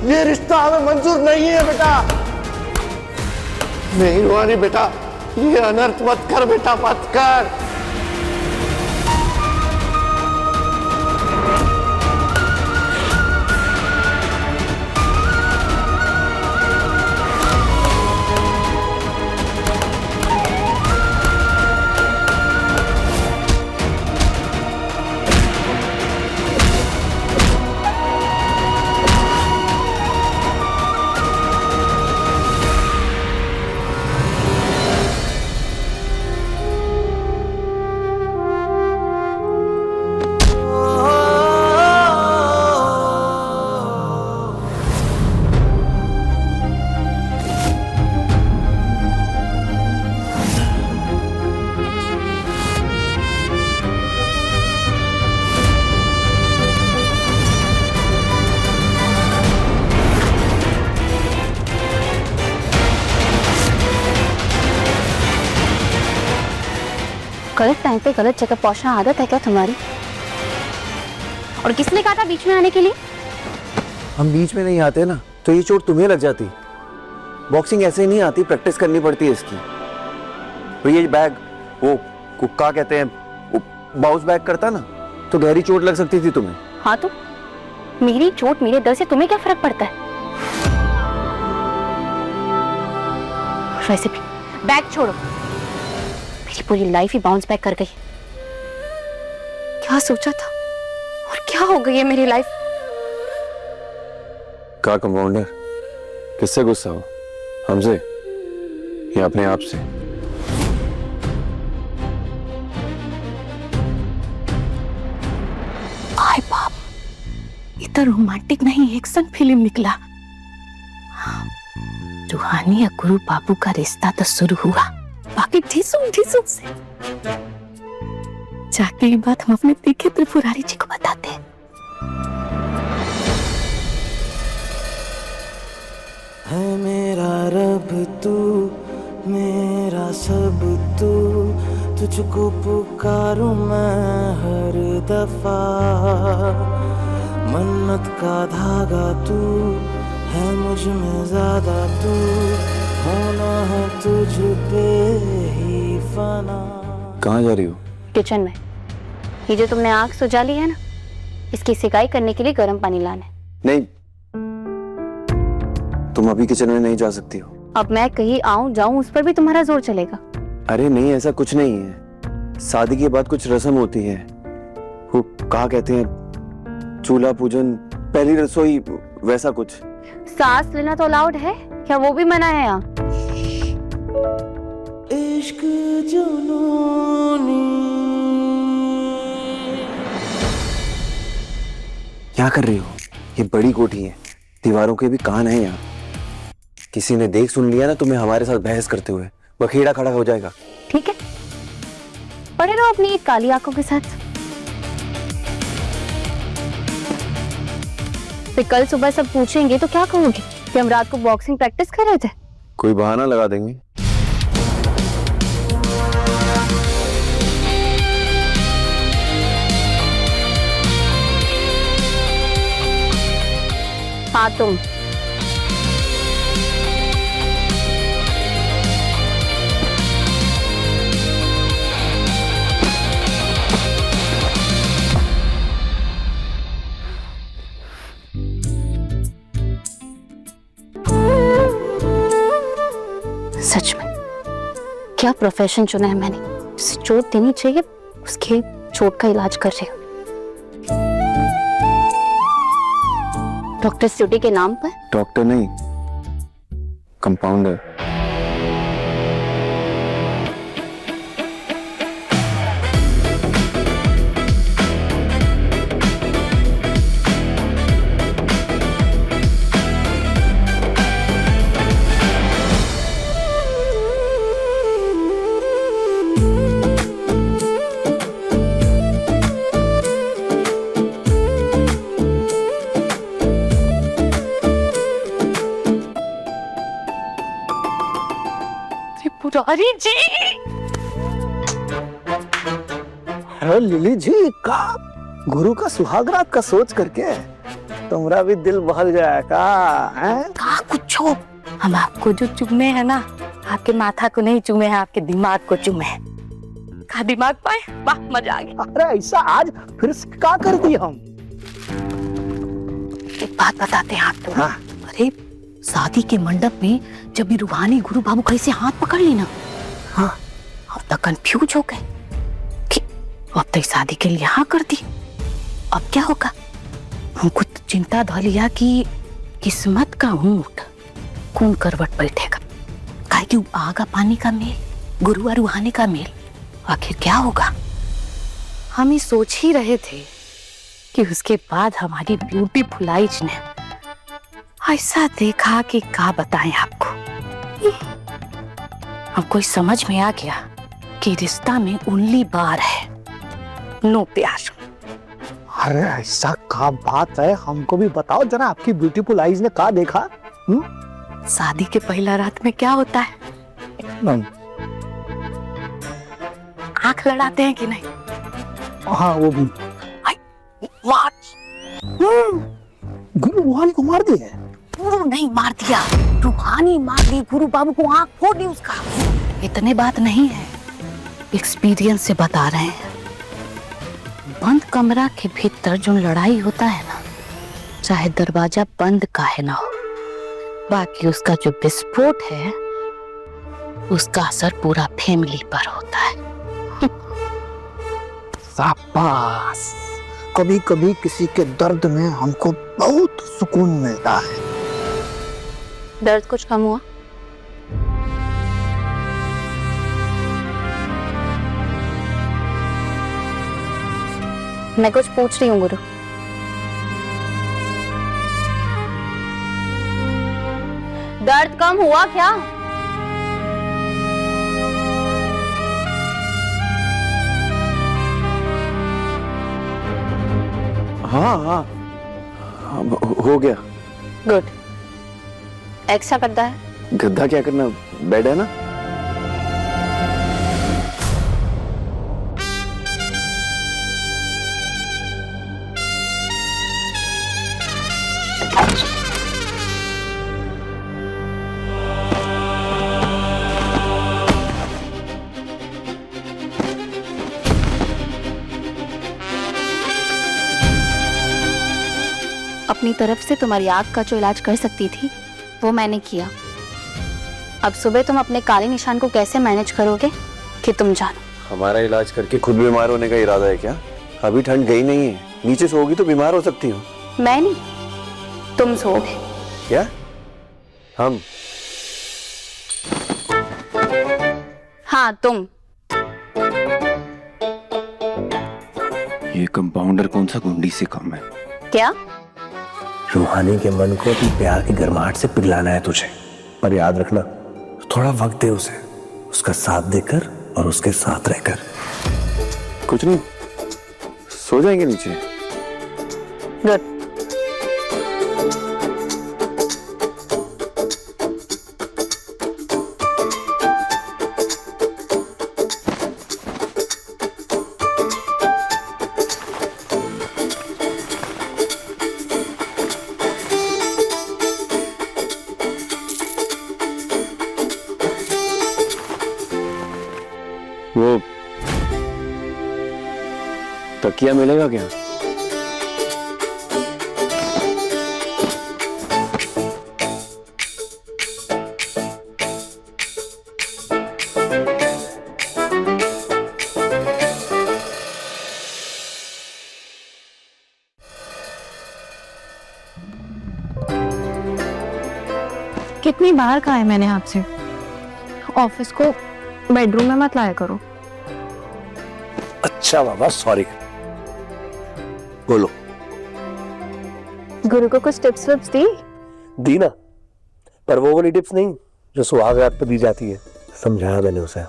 ये रिश्ता हमें मंजूर नहीं है बेटा। नहीं रुहानी बेटा, ये अनर्थ मत कर बेटा, मत कर। गलत टाइम पे गलत जगह पहुंचना आदत है क्या तुम्हारी? और किसने कहा था बीच में आने के लिए? हम बीच में नहीं आते ना तो ये चोट तुम्हें लग जाती। बॉक्सिंग ऐसे ही नहीं आती, प्रैक्टिस करनी पड़ती है इसकी। तो ये बैग वो कुक्का कहते हैं, वो बाउंस बैग करता ना तो गहरी चोट लग सकती थी तुम्हें। हाँ तो मेरी चोट मेरे दर्द से तुम्हें क्या फर्क पड़ता है? वैसे भी बैग छोड़ो, मेरी पूरी लाइफ ही बाउंस बैक कर गई। क्या सोचा था और क्या हो गई है मेरी लाइफ? का कंपाउंडर, किससे गुस्सा हो, हमसे या अपने आप से? आय बाप, ये तो रोमांटिक नहीं एक्शन फिल्म निकला। रूहानी और गुरु बाबू का रिश्ता तो शुरू हुआ, बाकी ढिसुम ढिसुम से। जाके ये बात हम अपने तीखे त्रिपुरारी जी को बताते हैं। है मेरा रब तू, मेरा सब तू, तुझको पुकारूं मैं हर दफा। मन्नत का धागा तू है, मुझ में ज्यादा तू, होना है तुझ पे ही फना। कहाँ जा रही हो? किचन में। ये जो तुमने आग सुझा ली है ना, इसकी सिकाई करने के लिए गर्म पानी लाना है। नहीं, तुम अभी किचन में नहीं जा सकती हो। अब मैं कहीं आऊं जाऊं उस पर भी तुम्हारा जोर चलेगा? अरे नहीं, ऐसा कुछ नहीं है। शादी के बाद कुछ रस्म होती है, वो कहा कहते हैं, चूल्हा पूजन, पहली रसोई, वैसा कुछ। सांस लेना तो अलाउड है क्या? वो भी मना है यहाँ? इश्क जुनूनी। क्या कर रही हो? ये बड़ी कोठी है, दीवारों के भी कान है यहाँ। किसी ने देख सुन लिया ना तुम्हें हमारे साथ बहस करते हुए, बखेड़ा खड़ा हो जाएगा। ठीक है, पड़े रहो अपनी एक काली आंखों के साथ। फिर कल सुबह सब पूछेंगे तो क्या कहोगे कि हम रात को बॉक्सिंग प्रैक्टिस कर रहे थे? कोई बहाना लगा देंगे। हाँ तुम। सच में क्या प्रोफेशन चुना है मैंने, जिसे चोट देनी चाहिए उसके चोट का इलाज कर रही हूँ। डॉक्टर स्यूटी के नाम पर? डॉक्टर नहीं, कंपाउंडर। त्रिपुरारी जी, लिली जी का गुरु का सुहाग रात का सोच करके तुम्हारा भी दिल बहल गया का है? कहा कुछ हो, हम आपको जो चूमे है ना, आपके माथा को नहीं चूमे हैं, आपके दिमाग को चूमे हैं। का दिमाग पाए, वाह मजा आ गया। अरे ऐसा आज फिर से क्या कर दी हम? एक बात बताते हैं आपको। हाँ। अरे शादी के मंडप में जब भी रूहानी गुरु बाबू कैसे हाथ पकड़ ली ना, हाँ, अब तक कंफ्यूज हो गए कि अब तक शादी के लिए हाँ कर दी, अब क्या होगा। हमको तो चिंता ध लिया कि किस्मत का ऊंट कौन करवट बैठेगा। काहे कि आगा पानी का मेल, गुरु और रूहानी का मेल, आखिर क्या होगा। हम ये सोच ही रहे थे कि उसके बाद हमारी ब्यूटीफुल आइज ने ऐसा देखा कि क्या बताएं आपको। हमको समझ में आ गया कि रिश्ता में ओनली बार है, नो प्यार। अरे ऐसा क्या बात है, हमको भी बताओ जरा, आपकी ब्यूटीफुल आईज ने क्या देखा? शादी के पहला रात में क्या होता है, आंख लड़ाते हैं कि नहीं? हाँ वो भी। गुरु रूहानी को मार दिए? गुरु नहीं मार दिया, रूहानी मार दी। गुरु बाबू को आंख फोड़ दी उसका। इतने बात नहीं है, एक्सपीरियंस से बता रहे हैं। बंद कमरा के भीतर जो लड़ाई होता है ना, चाहे दरवाजा बंद काहे ना हो, बाकी उसका जो विस्फोट है उसका असर पूरा फैमिली पर होता है। शाबाश। कभी कभी किसी के दर्द में हमको बहुत सुकून मिलता है। दर्द कुछ कम हुआ? मैं कुछ पूछ रही हूँ गुरु। दर्द कम हुआ क्या? हाँ हाँ, हो गया। गुड। एक्स्ट्रा गद्दा है? गद्दा क्या करना, बेड है ना। अपनी तरफ से तुम्हारी आग का जो इलाज कर सकती थी वो मैंने किया। अब सुबह तुम अपने काले निशान को कैसे मैनेज करोगे कि तुम जानो। हमारा इलाज करके खुद बीमार होने का इरादा है क्या? अभी ठंड गई नहीं है, नीचे सोओगी तो बीमार हो सकती हो। मैं नहीं, तुम सोओगे। क्या? हम? हाँ तुम। ये कंपाउंडर कौन सा गुंडी से कम है? क्या? रूहानी के मन को अपनी प्यार की गर्माहट से पिघलाना है तुझे, पर याद रखना थोड़ा वक्त दे उसे, उसका साथ देकर और उसके साथ रहकर। कुछ नहीं, सो जाएंगे नीचे। गुड। वो तकिया मिलेगा क्या? कितनी बार कहा है मैंने आपसे, ऑफिस को बेडरूम में मत लाया करो। अच्छा बाबा, सॉरी। बोलो। गुरु को कुछ टिप्स विप्स दी ना, पर वो वाली टिप्स नहीं जो सुहाग रात पर दी जाती है। समझाया मैंने उसे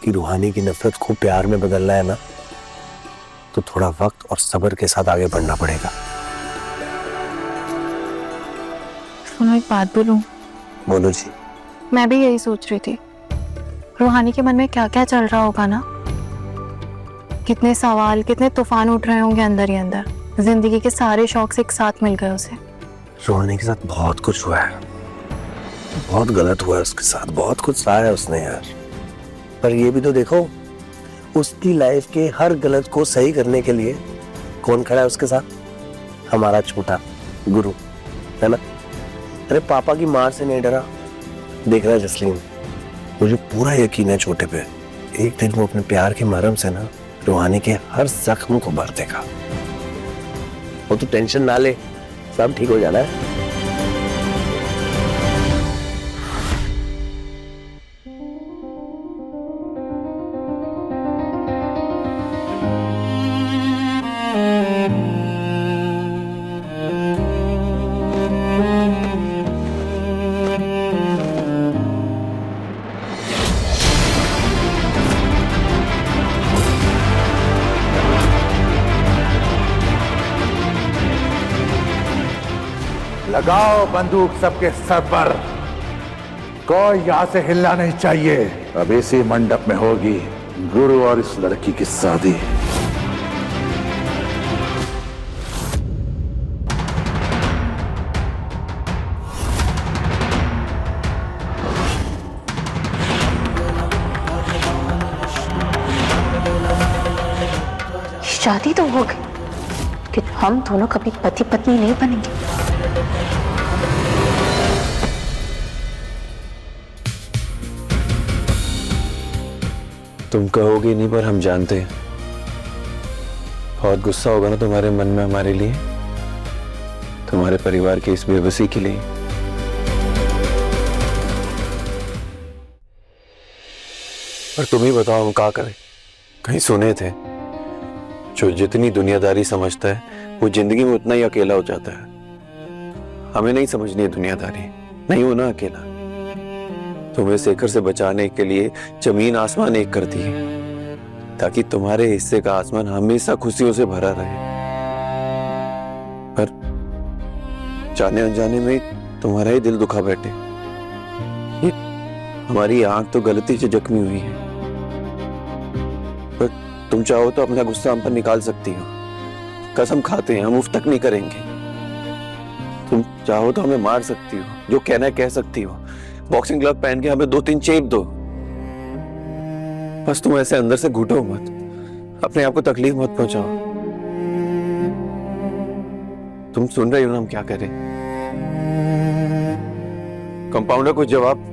कि रूहानी की नफरत को प्यार में बदलना है ना, तो थोड़ा वक्त और सब्र के साथ आगे बढ़ना पड़ेगा। सुनो एक बात बोलूं? बोलो जी। मैं भी यही सोच रही थी, रूहानी के मन में क्या क्या चल रहा होगा ना, कितने सवाल, कितने तूफान उठ रहे होंगे अंदर ही अंदर। जिंदगी के सारे शौक एक साथ मिल गए उसे। रोहानी के साथ बहुत कुछ हुआ है, बहुत गलत हुआ है उसके साथ, बहुत कुछ सहा है उसने यार। पर ये भी तो देखो, उसकी लाइफ के हर गलत को सही करने के लिए कौन खड़ा है उसके साथ? हमारा छोटा गुरु, है ना? अरे पापा की मार से नहीं डरा। देख रहा है जसलीन, मुझे पूरा यकीन है छोटे पे, एक दिन वो अपने प्यार के मरहम से ना रूहानी के हर जख्म को भर देगा। वो तो टेंशन ना ले, सब ठीक हो जाना है। लगाओ बंदूक सबके सर पर, कोई यहां से हिलना नहीं चाहिए। अब इसी मंडप में होगी गुरु और इस लड़की की शादी। शादी तो हो गई, कि हम दोनों कभी पति पत्नी नहीं बनेंगे। तुम कहोगे नहीं, पर हम जानते हैं बहुत गुस्सा होगा ना तुम्हारे मन में हमारे लिए, तुम्हारे परिवार की इस बेबसी के लिए। पर तुम ही बताओ हम क्या करें? कहीं सुने थे, जो जितनी दुनियादारी समझता है वो जिंदगी में उतना ही अकेला हो जाता है। हमें नहीं समझनी है दुनियादारी, नहीं होना अकेला। तुम्हें शेखर से बचाने के लिए जमीन आसमान एक कर दी, ताकि तुम्हारे हिस्से का आसमान हमेशा खुशियों से भरा रहे। पर जाने अनजाने में तुम्हारा ही दिल दुखा बैठे। ये हमारी आंख तो गलती से जख्मी हुई है, पर तुम चाहो तो अपना गुस्सा हम पर निकाल सकती हो। कसम खाते हैं, हम उफ तक नहीं करेंगे। तुम चाहो तो हमें मार सकती हो, जो कहना है कह सकती हो। बॉक्सिंग ग्लव पहन के हमें 2-3 चेप दो, बस तुम ऐसे अंदर से घुटो मत, अपने आप को तकलीफ मत पहुंचाओ। तुम सुन रही हो ना हम क्या करें? कंपाउंडर को जवाब।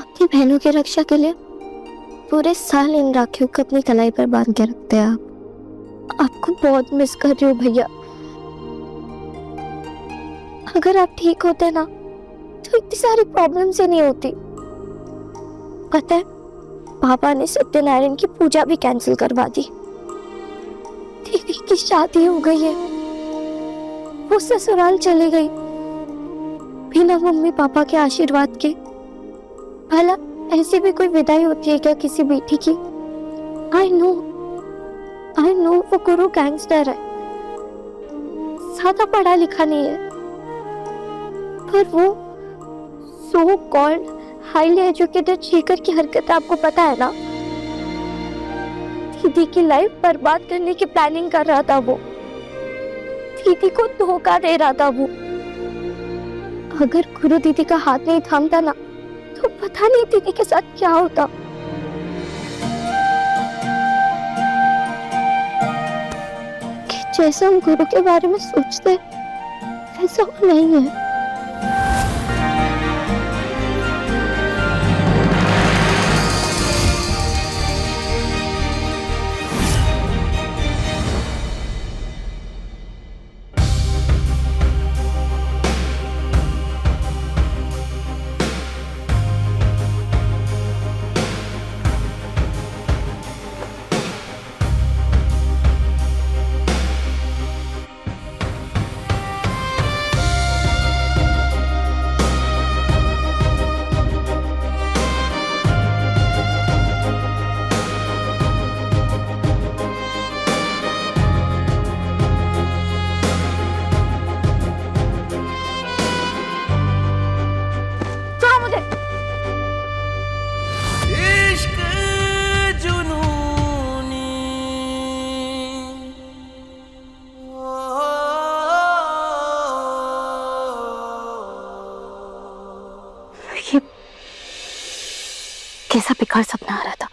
अपनी बहनों की रक्षा के लिए पूरे साल इन राखियों को अपनी कलाई पर बांध के रखते हैं आप। आपको बहुत मिस कर रही हूँ भैया। अगर आप ठीक होते ना तो इतनी सारी प्रॉब्लम्स ही नहीं होती। पता है, पापा ने सत्यनारायण की पूजा भी कैंसिल करवा दी। दीदी की शादी हो गई है, वो ससुराल चली गई बिना मम्मी पापा के आशीर्वाद के। भला ऐसी भी कोई विदाई होती है क्या किसी बेटी की? आई नो वो गुरु गैंगस्टर है, ज्यादा पढ़ा लिखा नहीं है, पर वो so called highly educated Shekhar की हरकत आपको पता है ना? दीदी की लाइफ बर्बाद करने की प्लानिंग कर रहा था वो, दीदी को धोखा दे रहा था वो। अगर गुरु दीदी का हाथ नहीं थामता ना तो पता नहीं दीदी के साथ क्या होता। कि जैसा हम गुरु के बारे में सोचते वैसा वो नहीं है। कैसा बेकार सपना आ रहा था।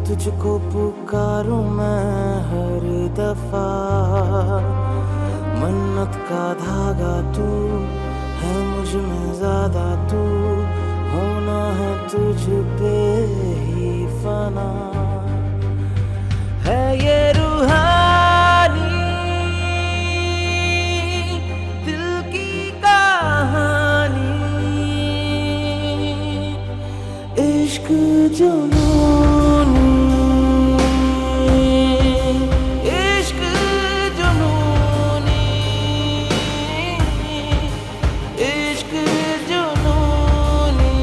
तुझको पुकारूं मैं हर दफा, मन्नत का धागा तू है मुझ में ज्यादा, तू होना है तुझ पे ही फना, है ये रूहानी दिल की कहानी, इश्क जुनूनी, इश्क जुनूनी, इश्क जुनूनी।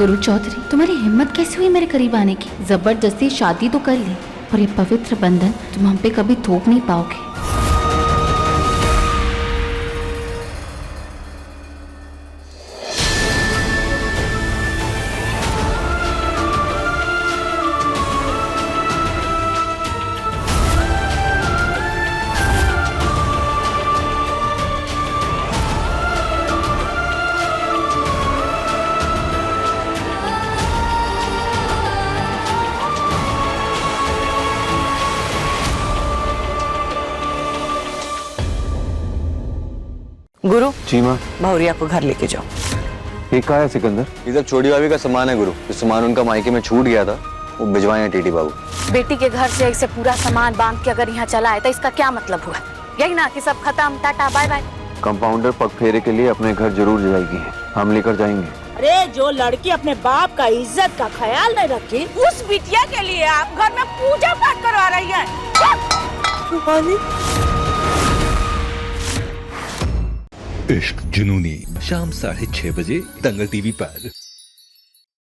गुरु चौधरी, तुम्हारी हिम्मत कैसे हुई मेरे करीब आने की? जबरदस्ती शादी तो कर ली, और ये पवित्र बंधन तुम हम पे कभी थोप नहीं पाओगे। गुरु जी माँ। भौरिया को घर लेके जाओ। ये कहा है सिकंदर? ये सब छोटी भाभी का सामान है गुरु। जो सामान उनका मायके में छूट गया था वो भिजवाए हैं टीटी बाबू। बेटी के घर से ऐसे पूरा सामान बांध के अगर यहाँ चला है तो इसका क्या मतलब हुआ? यही ना कि सब खत्म, टाटा बाय बाय। कंपाउंडर पग फेरे के लिए अपने घर जरूर जाएगी, हम लेकर जाएंगे। अरे जो लड़की अपने बाप का इज्जत का ख्याल नहीं रखी, उस बिटिया के लिए आप घर में पूजा पाठ करवा रही हैं। इश्क जुनूनी शाम 6:30 बजे दंगल टीवी पर।